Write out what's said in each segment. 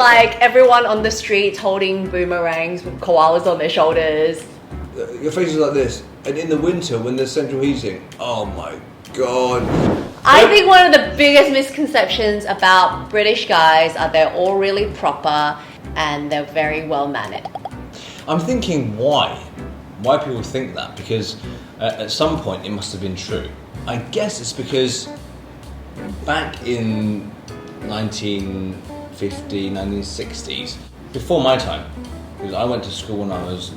Like everyone on the streets holding boomerangs with koalas on their shoulders. Your face is like this, and in the winter when there's central heating, oh my god. I think one of the biggest misconceptions about British guys are they're all really proper and they're very well mannered. I'm thinking why people think that, because at some point it must have been true. I guess it's because back in 1950s, 1960s, before my time, because I went to school when I was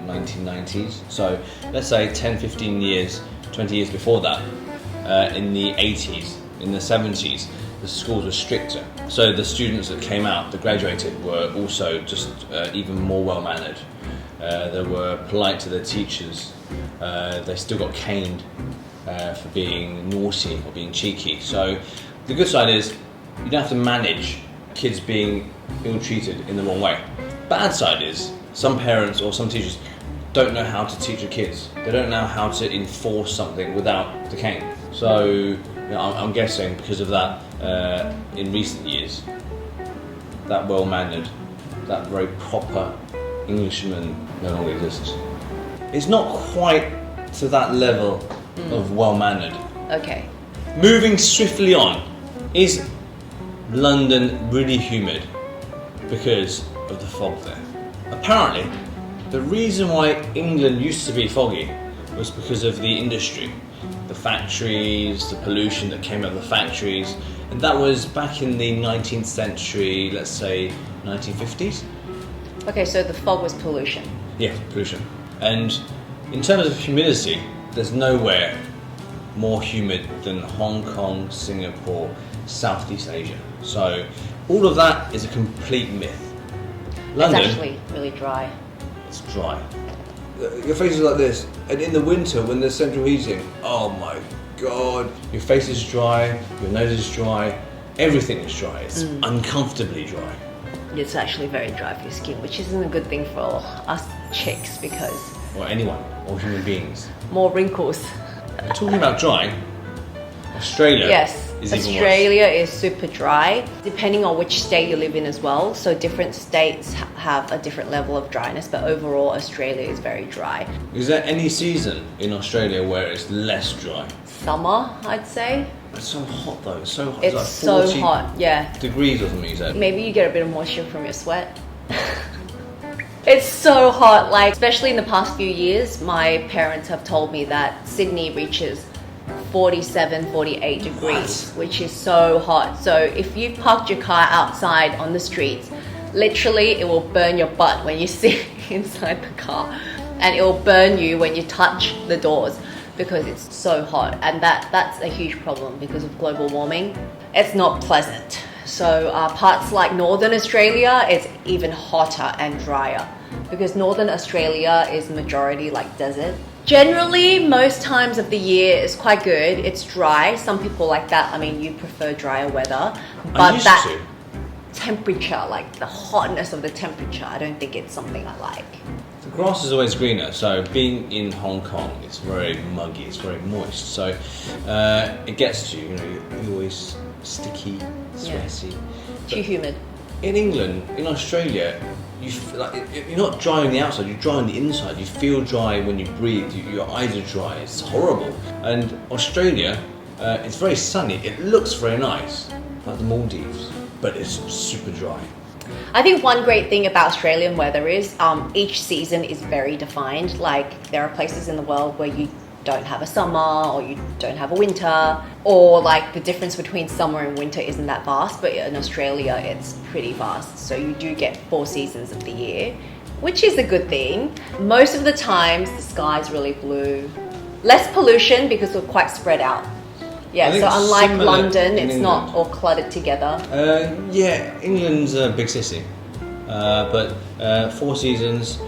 1990s, so let's say 10, 15 years, 20 years before that, in the 80s, in the 70s, the schools were stricter. So the students that came out, that graduated, were also just even more well-mannered. They were polite to their teachers. They still got caned for being naughty or being cheeky. So the good side is you don't have to manage kids being ill-treated in the wrong way. Bad side is some parents or some teachers don't know how to teach their kids. They don't know how to enforce something without the cane. So you know, I'm guessing because of that, in recent years, that well-mannered, that very proper Englishman no longer exists. It's not quite to that level of well-mannered. Okay. Moving swiftly on, is London really humid because of the fog there? Apparently, the reason why England used to be foggy was because of the industry, the factories, the pollution that came out of the factories, and that was back in the 19th century, let's say 1950s. Okay, so the fog was pollution. Yeah, pollution. And in terms of humidity, there's nowhere more humid than Hong Kong, Singapore, Southeast Asia. So all of that is a complete myth. London, it's actually really dry. It's dry. Your face is like this, and in the winter when there's central heating, oh my god. Your face is dry, your nose is dry, everything is dry. It's uncomfortably dry. It's actually very dry for your skin, which isn't a good thing for us chicks because... Or anyone, or human beings. More wrinkles. We're talking about dry. Australia is even worse. Australia is super dry, depending on which state you live in as well. So different states have a different level of dryness, but overall Australia is very dry. Is there any season in Australia where it's less dry? Summer, I'd say. It's so hot though, it's so hot. It's like so 40 hot, yeah. degrees or something you said. Maybe you get a bit of moisture from your sweat. It's so hot, like especially in the past few years, my parents have told me that Sydney reaches 47, 48 degrees, which is so hot. So if you've parked your car outside on the streets, literally it will burn your butt when you sit inside the car, and it will burn you when you touch the doors because it's so hot. And that's a huge problem because of global warming. It's not pleasant. So parts like Northern Australia, it's even hotter and drier because Northern Australia is majority like desert. Generally, most times of the year is quite good. It's dry. Some people like that. I mean, you prefer drier weather. But that temperature, like the hotness of the temperature, I don't think it's something I like. The grass is always greener, so being in Hong Kong, it's very muggy, it's very moist. So it gets to you, you know, you're always sticky, sweaty. Too humid. In England, in Australia, you're not dry on the outside, you're dry on the inside. You feel dry when you breathe, your eyes are dry, it's horrible. And Australia, it's very sunny, it looks very nice, like the Maldives, but it's super dry. I think one great thing about Australian weather is each season is very defined. Like there are places in the world where you don't have a summer or you don't have a winter, or like the difference between summer and winter isn't that vast, but in Australia it's pretty vast. So you do get 4 seasons of the year, which is a good thing. Most of the times the sky's really blue. Less pollution because we're quite spread out. Yeah, so unlike London, it's not all cluttered together. Yeah, England's a big city, but 4 seasons.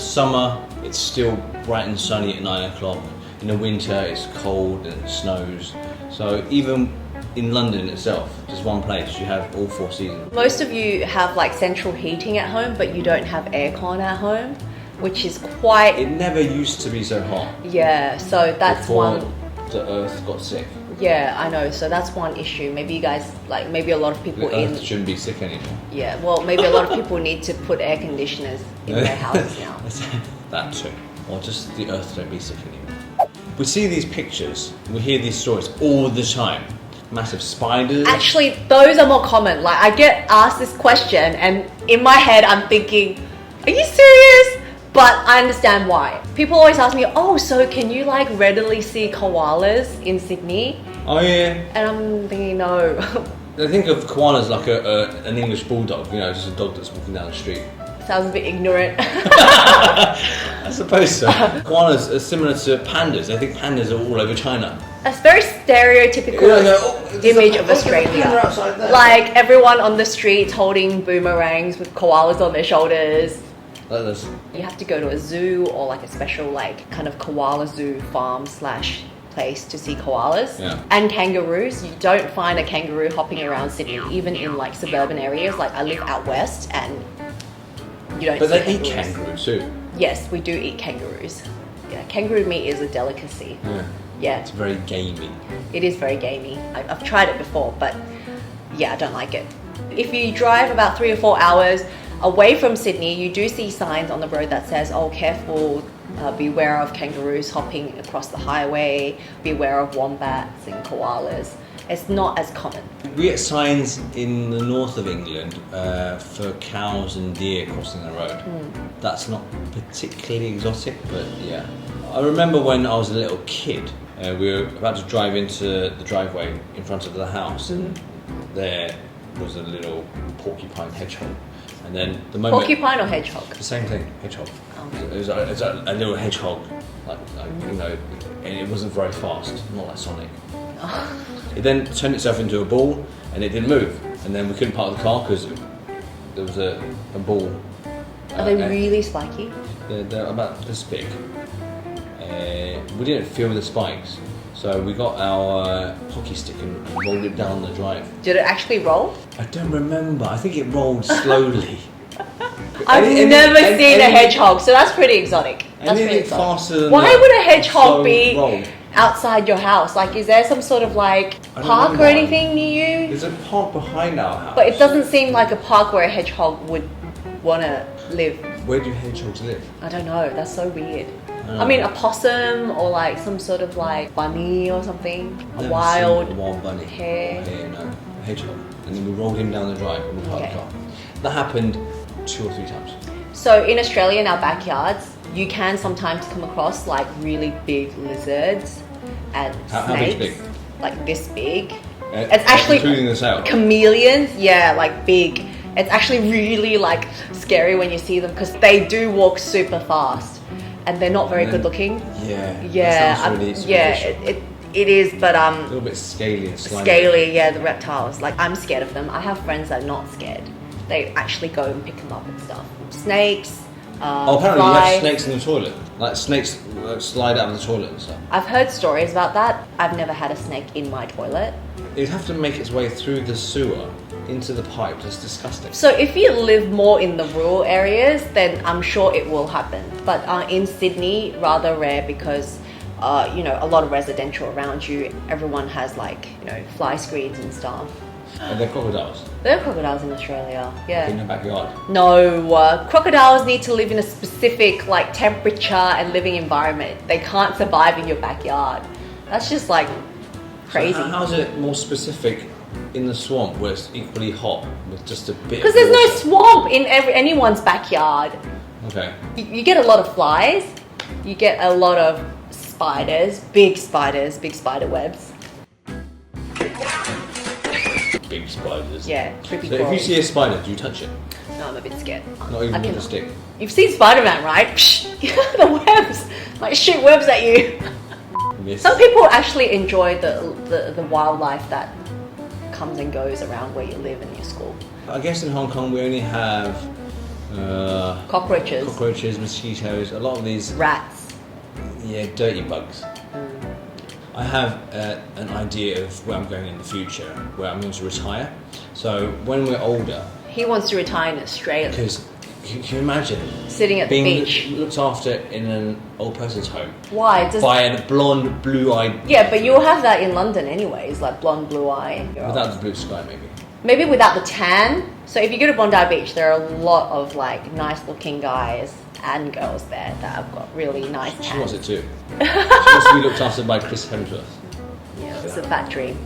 Summer, it's still bright and sunny at 9 o'clock. In the winter, it's cold and it snows. So even in London itself, just one place, you have all 4 seasons. Most of you have like central heating at home, but you don't have aircon at home, which is quite... It never used to be so hot. Yeah, so that's before one... the earth got sick. Yeah, I know. So that's one issue. Maybe you guys, like, maybe a lot of people The earth shouldn't be sick anymore. Yeah, well, maybe a lot of people need to put air conditioners in their houses now. That too. Or just the earth don't be sick anymore. We see these pictures, we hear these stories all the time. Massive spiders. Actually, those are more common. Like, I get asked this question, and in my head, I'm thinking, are you serious? But I understand why. People always ask me, oh, so can you like readily see koalas in Sydney? Oh yeah. And I'm thinking, no. I think of koalas like an English bulldog, you know, just a dog that's walking down the street. Sounds a bit ignorant. I suppose so. Koalas are similar to pandas. I think pandas are all over China. It's very stereotypical image of Australia. Like everyone on the streets holding boomerangs with koalas on their shoulders. You have to go to a zoo or like a special like kind of koala zoo farm / place to see koalas. Yeah. And kangaroos. You don't find a kangaroo hopping around Sydney, even in like suburban areas. Like I live out west and you don't But see they eat kangaroos too. Yes, we do eat kangaroos. Yeah, kangaroo meat is a delicacy. Yeah. Yeah. It's very gamey. It is very gamey. I've tried it before, but yeah, I don't like it. If you drive about 3 or 4 hours away from Sydney, you do see signs on the road that says, oh, careful, beware of kangaroos hopping across the highway, beware of wombats and koalas. It's not as common. We get signs in the north of England for cows and deer crossing the road. That's not particularly exotic, but yeah. I remember when I was a little kid, we were about to drive into the driveway in front of the house. There was a little porcupine hedgehog. And then the moment... Porcupine or hedgehog? The same thing, hedgehog. Oh. It was a little hedgehog, like you know, and it wasn't very fast, not like Sonic. Oh. It then turned itself into a ball, and it didn't move. And then we couldn't park the car because there was a ball. Are they really spiky? They're about this big. We didn't feel the spikes, so we got our hockey stick and rolled it down the drive. Did it actually roll? I don't remember. I think it rolled slowly. I've never seen a hedgehog, so that's pretty exotic. That's pretty exotic. Faster than Why that, would a hedgehog be roll. outside your house? Like, is there some sort of like park or anything near you? There's a park behind our house. But it doesn't seem like a park where a hedgehog would want to live. Where do hedgehogs live? I don't know. That's so weird. I mean, a possum or like some sort of like bunny or something. A wild bunny. hare. No, a hedgehog. And then we rolled him down the drive and we parked the car. That happened 2 or 3 times. So in Australia, in our backyards, you can sometimes come across like really big lizards and snakes. How big? Like this big. It's actually including the sail. Chameleons, yeah, like big. It's actually really like scary when you see them because they do walk super fast and they're not very good looking. Yeah. Yeah. That sounds really It is, but a little bit scaly and slimy. Scaly, yeah, the reptiles. Like I'm scared of them. I have friends that are not scared. They actually go and pick them up and stuff. Snakes. Apparently flies. you have snakes in the toilet. Like snakes slide out of the toilet and stuff. I've heard stories about that. I've never had a snake in my toilet. It'd have to make its way through the sewer into the pipe. That's disgusting. So if you live more in the rural areas, then I'm sure it will happen. But in Sydney, rather rare because you know, a lot of residential around you. Everyone has like, you know, fly screens and stuff. And they're crocodiles. There are crocodiles in Australia, yeah. In your backyard. No, crocodiles need to live in a specific like temperature and living environment. They can't survive in your backyard. That's just like crazy. So how's it more specific in the swamp where it's equally hot with just a bit? Because there's no swamp in anyone's backyard. Okay. You get a lot of flies. You get a lot of spiders, big spider webs. Big spiders. Yeah, creepy So crawlies. if you see a spider, do you touch it? No, I'm a bit scared. Not even with a stick. You've seen Spider-Man, right? The webs, like shoot webs at you. Yes. Some people actually enjoy the wildlife that comes and goes around where you live and your school. I guess in Hong Kong we only have Cockroaches, mosquitoes, a lot of these rats. Yeah, dirty bugs. I have an idea of where I'm going in the future, where I'm going to retire. So when we're older, He wants to retire in Australia. because Can you imagine Sitting at the being beach. looked after in an old person's home Why? by a blonde, blue-eyed, Yeah, but you'll have that in London anyways, like blonde, blue eye. without the blue sky, maybe. Maybe without the tan. So if you go to Bondi Beach, there are a lot of like nice-looking guys and girls there that have got really nice tans. She wants it too. She wants to be looked after by Chris Hemsworth. Yeah, it's a fat dream.